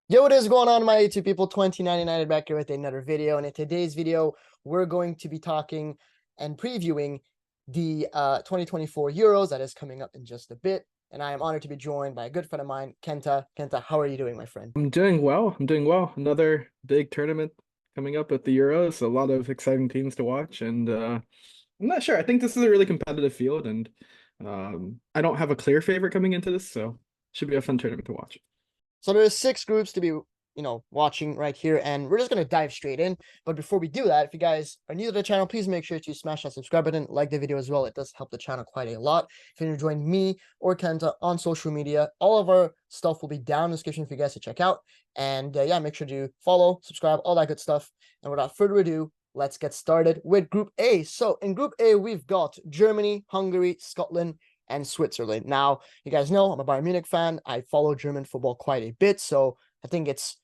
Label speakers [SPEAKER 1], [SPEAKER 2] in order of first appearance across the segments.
[SPEAKER 1] Yo, what is going on, my YouTube people? 2099 back here with another video. And in today's video, we're going to be talking and previewing the 2024 Euros that is coming up in just a bit. And I am honored to be joined by a good friend of mine, Kenta. Kenta, how are you doing, my friend?
[SPEAKER 2] I'm doing well. I'm doing well. Another big tournament coming up with the Euros. A lot of exciting teams to watch, and I'm not sure. I think this is a really competitive field, and I don't have a clear favorite coming into this, so should be a fun tournament to watch.
[SPEAKER 1] So there's six groups to be, watching right here, and we're just gonna dive straight in. But before we do that, if you guys are new to the channel, please make sure to smash that subscribe button, like the video as well. It does help the channel quite a lot. If you're join me or Kenta on social media, all of our stuff will be down in the description for you guys to check out. And yeah, make sure to follow, subscribe, all that good stuff. And without further ado, let's get started with Group A. So in Group A, we've got Germany, Hungary, Scotland, and Switzerland. Now, you guys know I'm a Bayern Munich fan. I follow German football quite a bit, so I think it's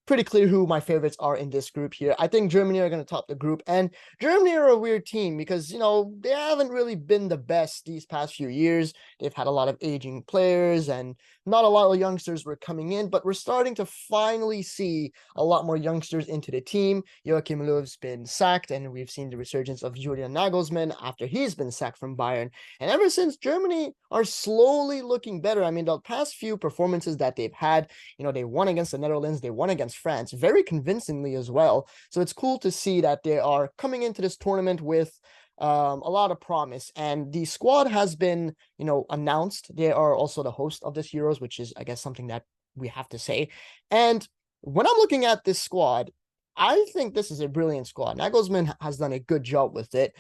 [SPEAKER 1] pretty clear who my favorites are in this group here. I think Germany are going to top the group, and Germany are a weird team because they haven't really been the best these past few years. They've had a lot of aging players, and not a lot of youngsters were coming in, but we're starting to finally see a lot more youngsters into the team. Joachim Löw's been sacked, and we've seen the resurgence of Julian Nagelsmann after he's been sacked from Bayern. And ever since, Germany are slowly looking better. I mean, the past few performances that they've had, they won against the Netherlands, they won against France very convincingly as well. So it's cool to see that they are coming into this tournament with a lot of promise. And the squad has been, announced. They are also the host of this Euros, which is, I guess, something that we have to say. And when I'm looking at this squad, I think this is a brilliant squad. Nagelsmann has done a good job with it.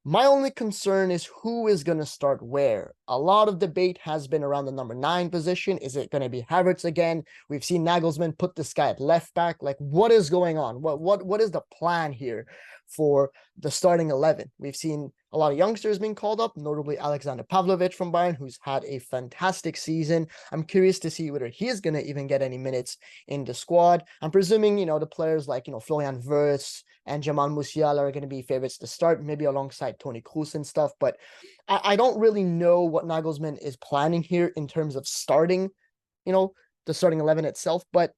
[SPEAKER 1] My only concern is who is going to start where. A lot of debate has been around the number 9 position. Is it going to be Havertz again? We've seen Nagelsmann put this guy at left back. Like, what is going on? What is the plan here for the starting 11? We've seen a lot of youngsters being called up, notably Alexander Pavlovic from Bayern, who's had a fantastic season. I'm curious to see whether he's going to even get any minutes in the squad. I'm presuming, the players like, Florian Wirtz and Jamal Musiala are going to be favorites to start, maybe alongside Tony Kroos and stuff. But I don't really know what Nagelsmann is planning here in terms of starting, the starting 11 itself. But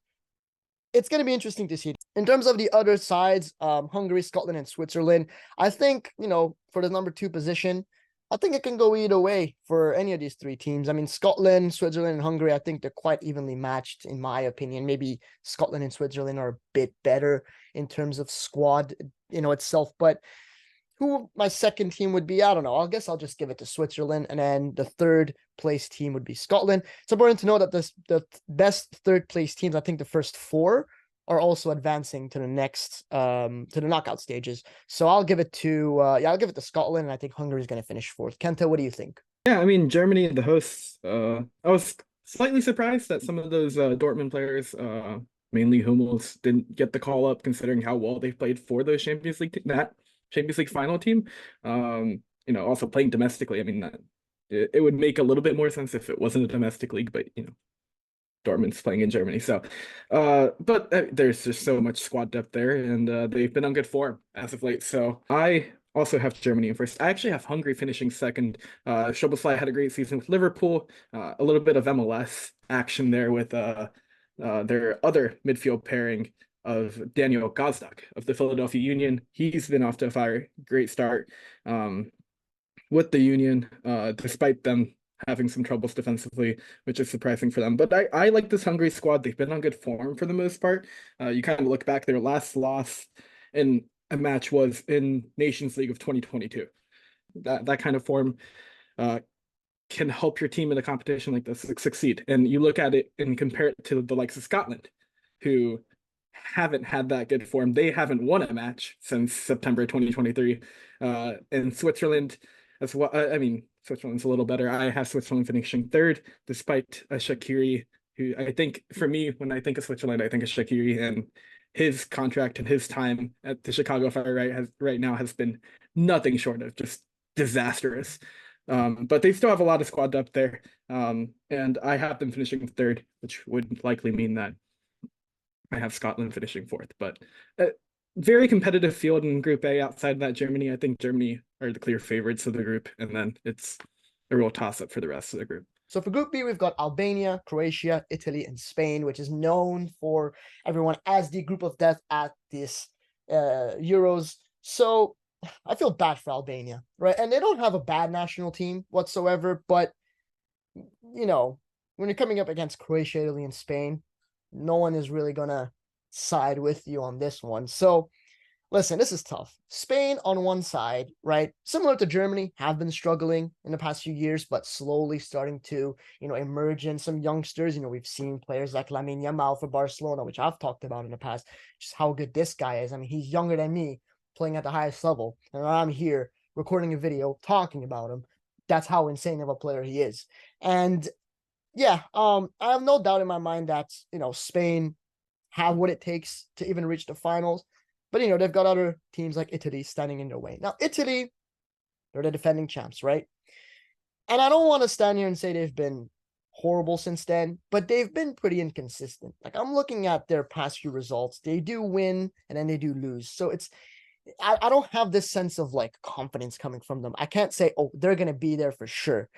[SPEAKER 1] it's going to be interesting to see. In terms of the other sides, Hungary, Scotland, and Switzerland, I think, for the number 2 position, I think it can go either way for any of these 3 teams. I mean, Scotland, Switzerland, and Hungary, I think they're quite evenly matched, in my opinion. Maybe Scotland and Switzerland are a bit better in terms of squad, itself. But who my second team would be, I don't know. I guess I'll just give it to Switzerland, and then the third place team would be Scotland. It's important to know that the best third place teams, I think the first 4 are also advancing to the next to the knockout stages. So I'll give it to I'll give it to Scotland, and I think Hungary is going to finish 4th. Kenta, what do you think?
[SPEAKER 2] Yeah, I mean Germany, the hosts. I was slightly surprised that some of those Dortmund players, mainly Hummels, didn't get the call up, considering how well they played for those that Champions League final team. Also playing domestically. I mean, it would make a little bit more sense if it wasn't a domestic league, but Dortmund's playing in Germany. So, but there's just so much squad depth there, and they've been on good form as of late. So I also have Germany in first. I actually have Hungary finishing second. Szoboszlai had a great season with Liverpool. A little bit of MLS action there with their other midfield pairing of Daniel Gazdag of the Philadelphia Union. He's been off to a great start with the Union, despite them having some troubles defensively, which is surprising for them. But I like this Hungary squad. They've been on good form for the most part. You kind of look back, their last loss in a match was in Nations League of 2022. That kind of form can help your team in a competition like this succeed. And you look at it and compare it to the likes of Scotland, who haven't had that good form. They haven't won a match since September 2023. And Switzerland as well. I mean, Switzerland's a little better. I have Switzerland finishing third, despite a Shaqiri, who I think, for me, when I think of Switzerland, I think of Shaqiri, and his contract and his time at the Chicago Fire right now has been nothing short of just disastrous. But they still have a lot of squad depth there. And I have them finishing third, which would likely mean that I have Scotland finishing 4th. But very competitive field in Group A. Outside of that, Germany, I think Germany are the clear favorites of the group, and then it's a real toss-up for the rest of the group.
[SPEAKER 1] So for Group B, we've got Albania, Croatia, Italy, and Spain, which is known for everyone as the group of death at this Euros. So I feel bad for Albania, right? And they don't have a bad national team whatsoever, but when you're coming up against Croatia, Italy, and Spain, no one is really gonna side with you on this one. So listen, this is tough. Spain on one side, right? Similar to Germany, have been struggling in the past few years, but slowly starting to, emerge in some youngsters. We've seen players like Lamine Yamal for Barcelona, which I've talked about in the past, just how good this guy is. I mean, he's younger than me, playing at the highest level, and I'm here recording a video talking about him. That's how insane of a player he is. And yeah, I have no doubt in my mind that, Spain have what it takes to even reach the finals. But they've got other teams like Italy standing in their way. Now, Italy, they're the defending champs, right? And I don't want to stand here and say they've been horrible since then, but they've been pretty inconsistent. Like, I'm looking at their past few results. They do win and then they do lose. So I don't have this sense of like confidence coming from them. I can't say, oh, they're going to be there for sure.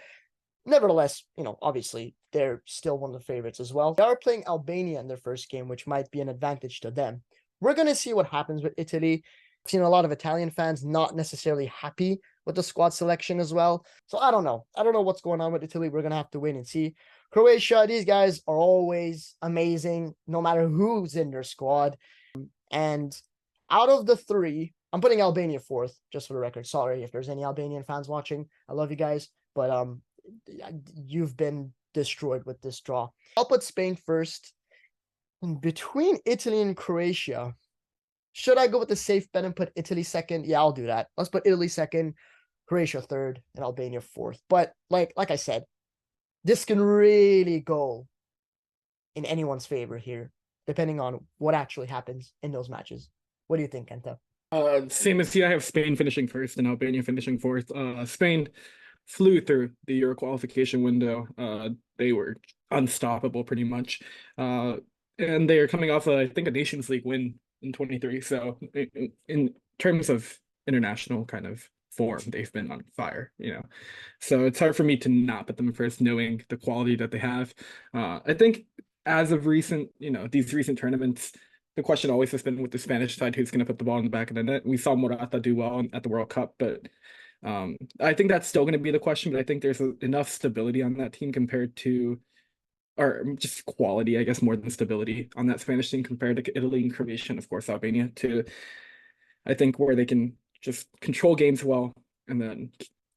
[SPEAKER 1] Nevertheless, obviously they're still one of the favorites as well. They are playing Albania in their first game, which might be an advantage to them. We're going to see what happens with Italy. I've seen a lot of Italian fans not necessarily happy with the squad selection as well. So I don't know. I don't know what's going on with Italy. We're going to have to wait and see. Croatia, these guys are always amazing, no matter who's in their squad. And out of the three, I'm putting Albania fourth, just for the record. Sorry if there's any Albanian fans watching. I love you guys. But you've been destroyed with this draw. I'll put Spain first. And between Italy and Croatia, should I go with the safe bet and put Italy second? Yeah, I'll do that. Let's put Italy second, Croatia third, and Albania fourth. But like I said, this can really go in anyone's favor here, depending on what actually happens in those matches. What do you think, Kenta?
[SPEAKER 2] Same as you, I have Spain finishing first and Albania finishing fourth. Spain flew through the Euro qualification window. They were unstoppable pretty much. And they are coming off, I think, a Nations League win in 23. So in terms of international kind of form, they've been on fire. So it's hard for me to not put them first, knowing the quality that they have. I think as of recent, these recent tournaments, the question always has been with the Spanish side, who's going to put the ball in the back of the net. We saw Morata do well at the World Cup, but I think that's still going to be the question. But I think there's enough stability on that team compared to, or just quality, I guess, more than stability on that Spanish team compared to Italy and Croatia and, of course, Albania, to, I think, where they can just control games well. And then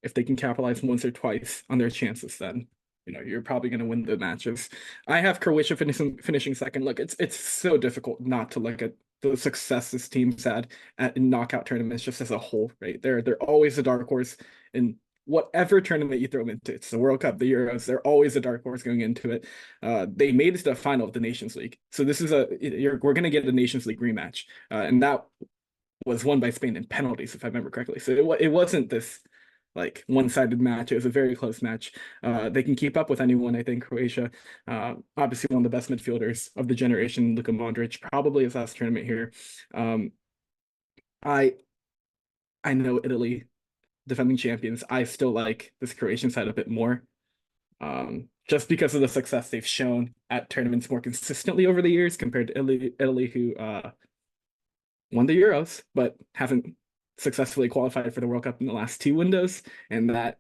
[SPEAKER 2] if they can capitalize once or twice on their chances, then you're probably going to win the matches. I have Croatia finishing second. Look, it's so difficult not to look at the success this team's had at knockout tournaments just as a whole, right? They're always a dark horse in whatever tournament you throw them into. It's the World Cup, the Euros. They're always a dark horse going into it. They made it to the final of the Nations League, so this is we're going to get a Nations League rematch, and that was won by Spain in penalties, if I remember correctly. So it wasn't this like one-sided match. It was a very close match. They can keep up with anyone, I think. Croatia, obviously one of the best midfielders of the generation, Luka Modric, probably his last tournament here. I know Italy, defending champions. I still like this Croatian side a bit more, just because of the success they've shown at tournaments more consistently over the years compared to Italy who won the Euros but haven't successfully qualified for the World Cup in the last two windows, and that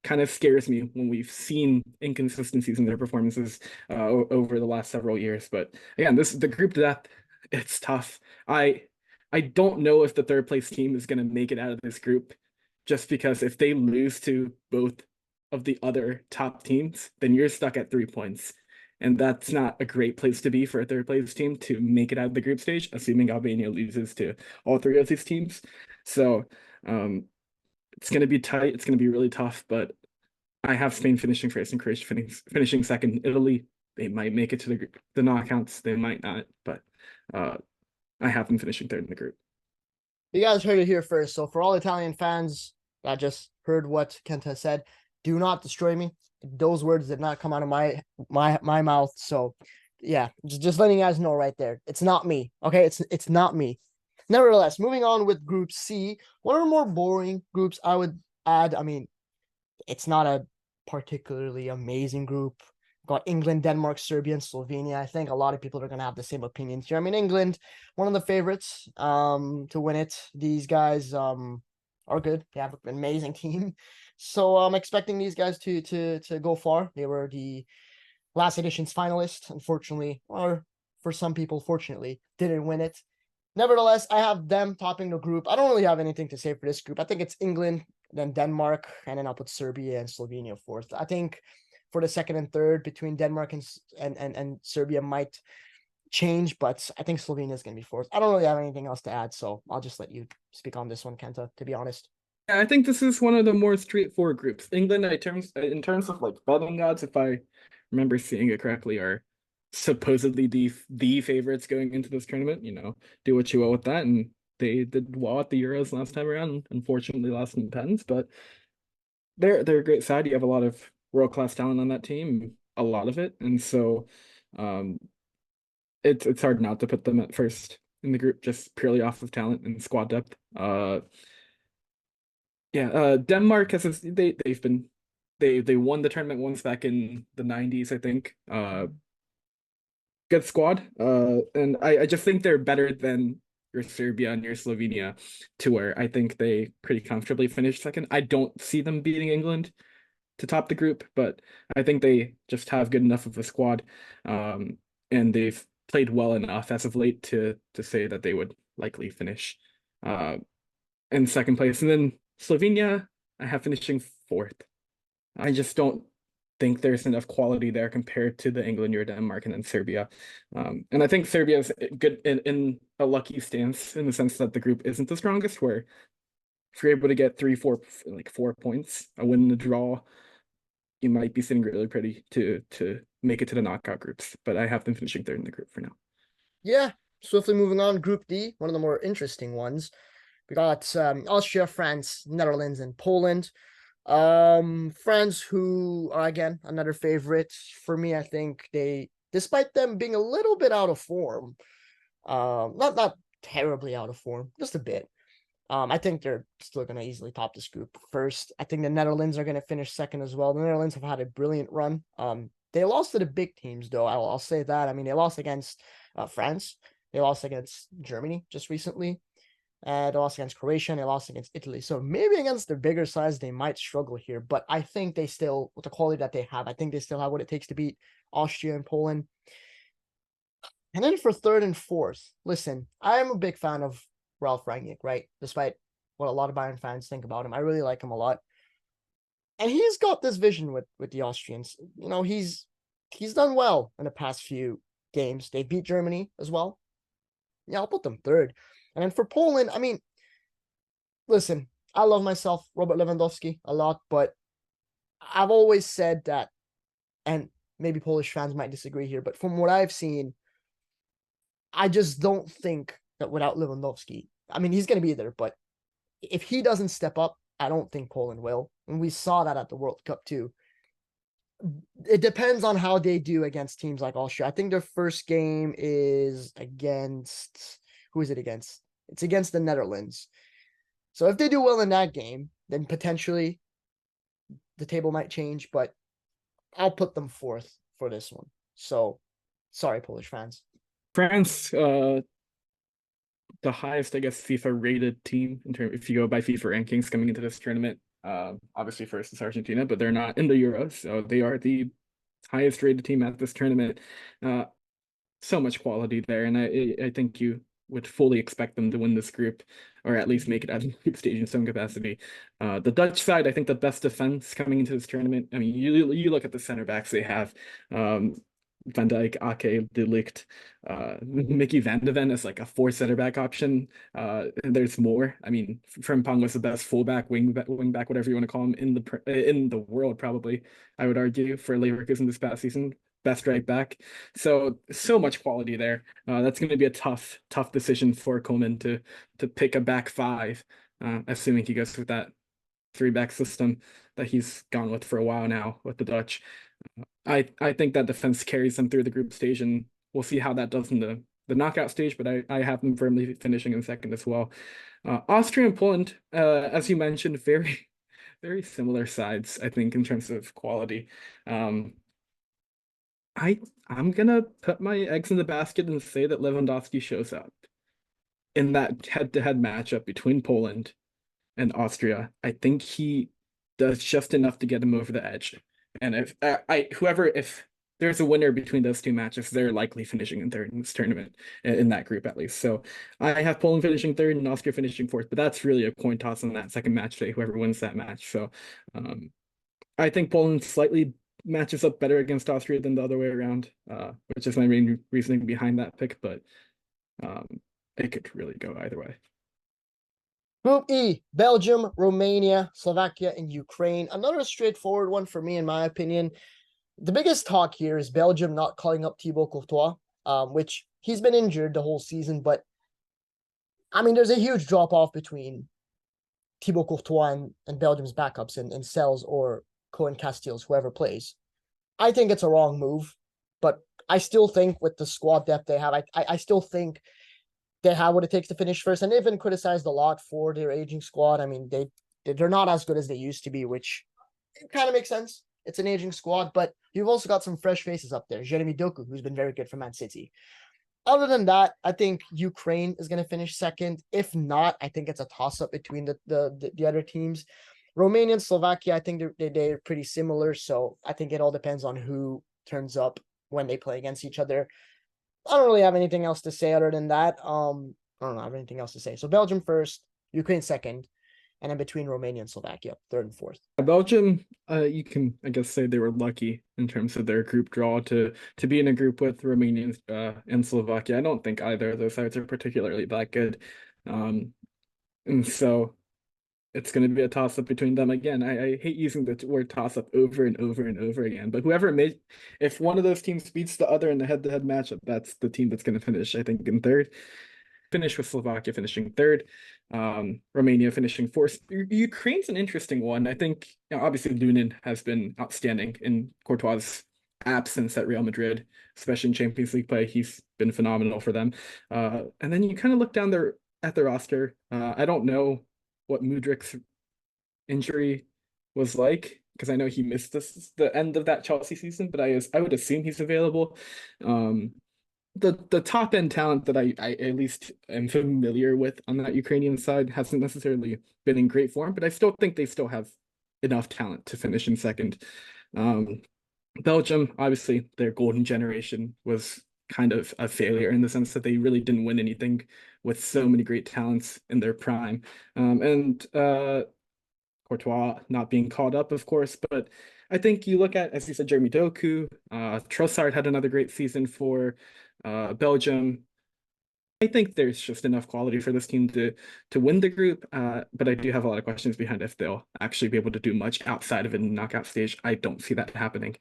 [SPEAKER 2] kind of scares me when we've seen inconsistencies in their performances over the last several years. But again, the group depth, it's tough. I don't know if the third place team is going to make it out of this group, just because if they lose to both of the other top teams, then you're stuck at 3 points. And that's not a great place to be for a third place team to make it out of the group stage, assuming Albania loses to all three of these teams. So it's going to be tight. It's going to be really tough, but I have Spain finishing first and Croatia finishing second. Italy, they might make it to the knockouts. They might not, but I have them finishing third in the group.
[SPEAKER 1] You guys heard it here first. So for all Italian fans that just heard what Kenta said, do not destroy me. Those words did not come out of my mouth. So yeah, just letting you guys know right there. It's not me. Okay, it's not me. Nevertheless, moving on with Group C, one of the more boring groups I would add. I mean, it's not a particularly amazing group. Got England, Denmark, Serbia, and Slovenia. I think a lot of people are going to have the same opinions here. I mean, England, one of the favorites to win it. These guys are good. They have an amazing team. So I'm expecting these guys to go far. They were the last edition's finalists, unfortunately, or for some people, fortunately, didn't win it. Nevertheless, I have them topping the group. I don't really have anything to say for this group. I think it's England, then Denmark, and then I'll put Serbia and Slovenia fourth. I think for the second and third between Denmark and Serbia might change, but I think Slovenia is going to be fourth. I don't really have anything else to add, so I'll just let you speak on this one, Kenta, to be honest.
[SPEAKER 2] Yeah, I think this is one of the more straightforward groups. England, in terms of like betting odds, if I remember seeing it correctly, are supposedly the favorites going into this tournament. Do what you will with that, and they did well at the Euros last time around. Unfortunately, lost in the pens, but they're a great side. You have a lot of world-class talent on that team, a lot of it, and so um, it's hard not to put them at first in the group just purely off of talent and squad depth. Yeah, Denmark they won the tournament once back in the 90s, I think. Good squad. And I just think they're better than your Serbia and your Slovenia, to where I think they pretty comfortably finished second. I don't see them beating England to top the group, but I think they just have good enough of a squad. And they've played well enough as of late to say that they would likely finish uh in second place. And then Slovenia, I have finishing fourth. I just don't think there's enough quality there compared to the England, or Denmark, and then Serbia. And I think Serbia is good in a lucky stance in the sense that the group isn't the strongest, where if you're able to get 4 points, a win and a draw, you might be sitting really pretty to make it to the knockout groups. But I have them finishing third in the group for now.
[SPEAKER 1] Yeah, swiftly moving on. Group D, one of the more interesting ones. We got Austria, France, Netherlands, and Poland. France, who are again another favorite for me. I think they, despite them being a little bit out of form, not terribly out of form, just a bit. I think they're still going to easily top this group first. I think the Netherlands are going to finish second as well. The Netherlands have had a brilliant run. They lost to the big teams though. I'll say that. I mean, they lost against France. They lost against Germany just recently. They lost against Croatia and they lost against Italy. So maybe against the bigger sides, they might struggle here. But I think they still, with the quality that they have, I think they still have what it takes to beat Austria and Poland. And then for third and fourth, listen, I am a big fan of Ralph Rangnick, right? Despite what a lot of Bayern fans think about him, I really like him a lot. And he's got this vision with the Austrians. He's done well in the past few games. They beat Germany as well. Yeah, I'll put them third. And then for Poland, I mean, listen, I love myself, Robert Lewandowski, a lot, but I've always said that, and maybe Polish fans might disagree here, but from what I've seen, I just don't think that without Lewandowski, I mean, he's going to be there, but if he doesn't step up, I don't think Poland will. And we saw that at the World Cup too. It depends on how they do against teams like Austria. I think their first game is against, who is it against? It's against the Netherlands. So if they do well in that game, then potentially the table might change, but I'll put them fourth for this one. So sorry, Polish fans.
[SPEAKER 2] France, the highest, I guess, FIFA rated team in terms, if you go by FIFA rankings coming into this tournament. Obviously first is Argentina, but they're not in the Euros, so they are the highest rated team at this tournament. So much quality there, and I think you would fully expect them to win this group, or at least make it out of the group stage in some capacity. The Dutch side, I think the best defense coming into this tournament. I mean, you look at the center backs they have. Van Dijk, Ake, De Ligt, Mickey Van de Ven is like a four center back option. And there's more. I mean, Frimpong was the best fullback, wing back, whatever you want to call him in the world, probably. I would argue for Leverkusen this past season, best right back. So much quality there. That's going to be a tough decision for Koeman to pick a back five, assuming he goes with that three back system that he's gone with for a while now with the Dutch. I think that defense carries them through the group stage, and we'll see how that does in the knockout stage, but I have them firmly finishing in second as well. Austria and Poland, as you mentioned, very very similar sides, I think, in terms of quality. Um, I I'm gonna put my eggs in the basket and say that Lewandowski shows up in that head-to-head matchup between Poland and Austria. I think he does just enough to get him over the edge. And if there's a winner between those two matches, they're likely finishing in third in this tournament, in that group at least. So I have Poland finishing third and Austria finishing fourth, but that's really a coin toss on that second match day, whoever wins that match. So um, I think Poland slightly matches up better against Austria than the other way around, which is my main reasoning behind that pick, but um, it could really go either way.
[SPEAKER 1] Group E, Belgium, Romania, Slovakia, and Ukraine. Another straightforward one for me, in my opinion. The biggest talk here is Belgium not calling up Thibaut Courtois, which he's been injured the whole season. But I mean, there's a huge drop off between Thibaut Courtois and Belgium's backups in Sels or Cohen Casteels, whoever plays. I think it's a wrong move, but I still think with the squad depth they have, I still think they have what it takes to finish first. And they've been criticized a lot for their aging squad. I mean, they're not as good as they used to be, which kind of makes sense. It's an aging squad, but you've also got some fresh faces up there. Jeremy Doku, who's been very good for Man City. Other than that, I think Ukraine is going to finish second. If not, I think it's a toss up between the other teams. Romania and Slovakia, I think they're pretty similar. So I think it all depends on who turns up when they play against each other. I don't really have anything else to say other than that. I don't have anything else to say. So Belgium first, Ukraine second, and then between Romania and Slovakia, third and fourth.
[SPEAKER 2] Belgium, you can, I guess, say they were lucky in terms of their group draw to be in a group with Romania and Slovakia. I don't think either of those sides are particularly that good. Um, and so it's going to be a toss up between them again. I hate using the word toss up over and over and over again, but if one of those teams beats the other in the head-to-head matchup, that's the team that's going to finish, I think, in third. Finish with Slovakia finishing third, Romania finishing fourth. Ukraine's an interesting one. I think, obviously Lunin has been outstanding in Courtois' absence at Real Madrid, especially in Champions League play. He's been phenomenal for them. And then you kind of look down there at the roster. I don't know what Mudrik's injury was like because I know he missed the end of that Chelsea season, but I would assume he's available. The top end talent that I at least am familiar with on that Ukrainian side hasn't necessarily been in great form, but I still think they still have enough talent to finish in second. Um, Belgium, obviously, their golden generation was kind of a failure in the sense that they really didn't win anything with so many great talents in their prime. And Courtois not being called up, of course, but I think you look at, as you said, Jeremy Doku, Trossard had another great season for Belgium. I think there's just enough quality for this team to win the group, but I do have a lot of questions behind if they'll actually be able to do much outside of a knockout stage. I don't see that happening,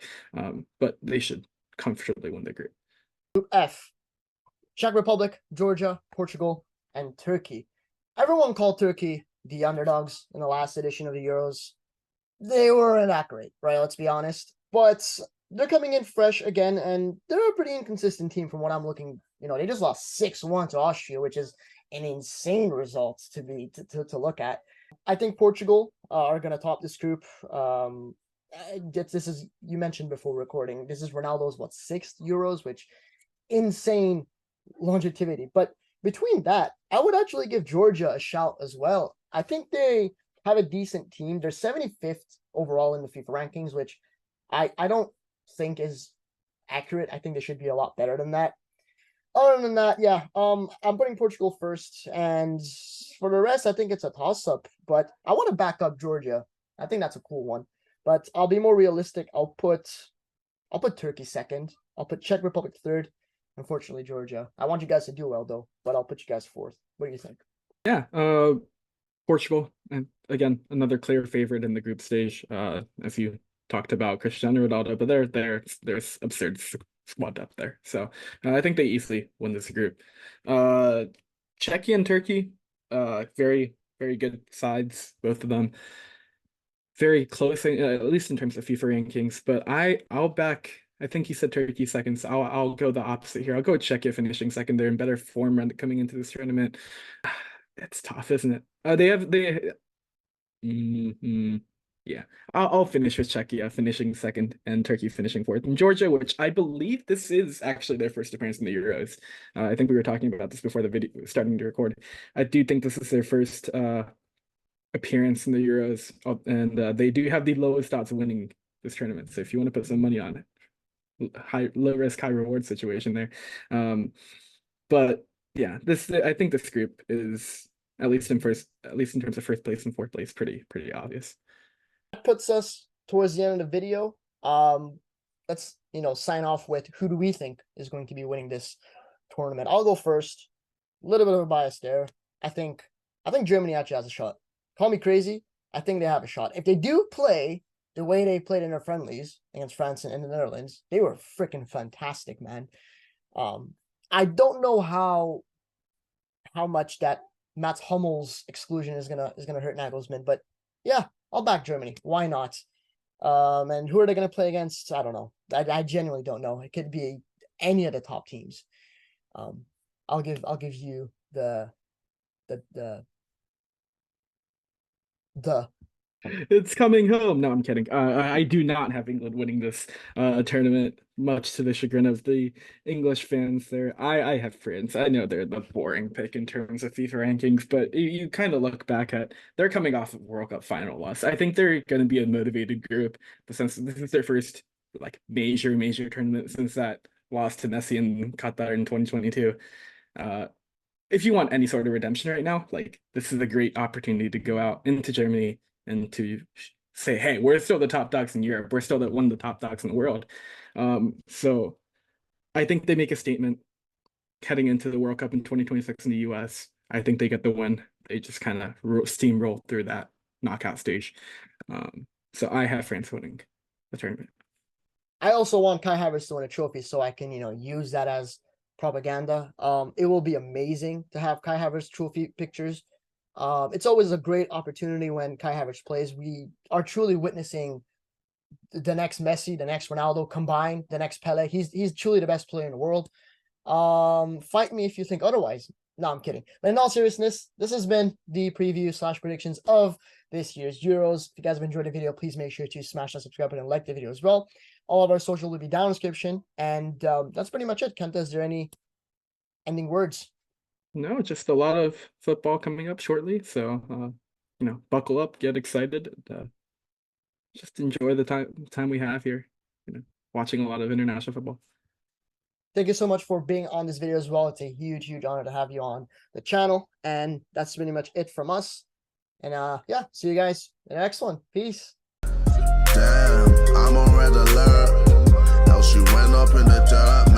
[SPEAKER 2] but they should comfortably win the group.
[SPEAKER 1] Group F, Czech Republic, Georgia, Portugal, and Turkey. Everyone called Turkey the underdogs in the last edition of the Euros. They weren't that great, right? Let's be honest. But they're coming in fresh again, and they're a pretty inconsistent team from what I'm looking. They just lost 6-1 to Austria, which is an insane result to look at. I think Portugal are going to top this group. This is, you mentioned before recording, this is Ronaldo's sixth Euros, which insane longevity. But between that, I would actually give Georgia a shout as well. I think they have a decent team. They're 75th overall in the FIFA rankings, which I don't think is accurate. I think they should be a lot better than that. Other than that, yeah, I'm putting Portugal first, and for the rest, I think it's a toss-up. But I want to back up Georgia. I think that's a cool one. But I'll be more realistic. I'll put Turkey second. I'll put Czech Republic third. Unfortunately, Georgia. I want you guys to do well though, but I'll put you guys fourth. What do you think?
[SPEAKER 2] Yeah, Portugal, and again, another clear favorite in the group stage, as you talked about Cristiano Ronaldo, but there's absurd squad depth there. So I think they easily win this group. Czechia and Turkey, very, very good sides, both of them. Very close, at least in terms of FIFA rankings. But I'll back. I think you said Turkey second, so I'll go the opposite here. I'll go Czechia finishing second. They're in better form coming into this tournament. It's tough, isn't it? They have. Mhm. Yeah, I'll finish with Czechia finishing second and Turkey finishing fourth, and Georgia, which I believe this is actually their first appearance in the Euros. I think we were talking about this before the video starting to record. I do think this is their first appearance in the Euros, and they do have the lowest odds of winning this tournament. So if you want to put some money on it, low risk, high reward situation there. But yeah, I think this group is at least in terms of first place and fourth place, pretty obvious.
[SPEAKER 1] That puts us towards the end of the video. Let's sign off with who do we think is going to be winning this tournament. I'll go first. A little bit of a bias there. I think Germany actually has a shot. Call me crazy. I think they have a shot. If they do play the way they played in their friendlies against France and the Netherlands, they were freaking fantastic, man. I don't know how much that Mats Hummel's exclusion is gonna hurt Nagelsmann, but yeah, I'll back Germany. Why not? And who are they gonna play against? I don't know. I genuinely don't know. It could be any of the top teams. I'll give you the
[SPEAKER 2] It's coming home. No, I'm kidding. I do not have England winning this tournament, much to the chagrin of the English fans there. I have France. I know they're the boring pick in terms of FIFA rankings, but you kind of look back at they're coming off of World Cup final loss. I think they're going to be a motivated group, but since this is their first like major tournament since that loss to Messi in Qatar in 2022. If you want any sort of redemption right now, like this is a great opportunity to go out into Germany and to say, hey, we're still the top dogs in Europe. We're still one of the top dogs in the world. So I think they make a statement heading into the World Cup in 2026 in the US. I think they get the win. They just kind of steamroll through that knockout stage. So I have France winning the tournament.
[SPEAKER 1] I also want Kai Havertz to win a trophy so I can, use that as propaganda. It will be amazing to have Kai Havertz trophy pictures. It's always a great opportunity when Kai Havertz plays. We are truly witnessing the next Messi, the next Ronaldo combined, the next Pele. He's truly the best player in the world. Fight me if you think otherwise. No, I'm kidding. But in all seriousness, this has been the preview / predictions of this year's Euros. If you guys have enjoyed the video, please make sure to smash that subscribe button and like the video as well. All of our social will be down in the description. And that's pretty much it. Kenta, is there any ending words?
[SPEAKER 2] No, just a lot of football coming up shortly. So, buckle up, get excited, just enjoy the time we have here, watching a lot of international football.
[SPEAKER 1] Thank you so much for being on this video as well. It's a huge honor to have you on the channel. And that's pretty much it from us. And yeah, see you guys in the next one. Peace.
[SPEAKER 3] Damn, I'm on red alert. How she went up in the dirt.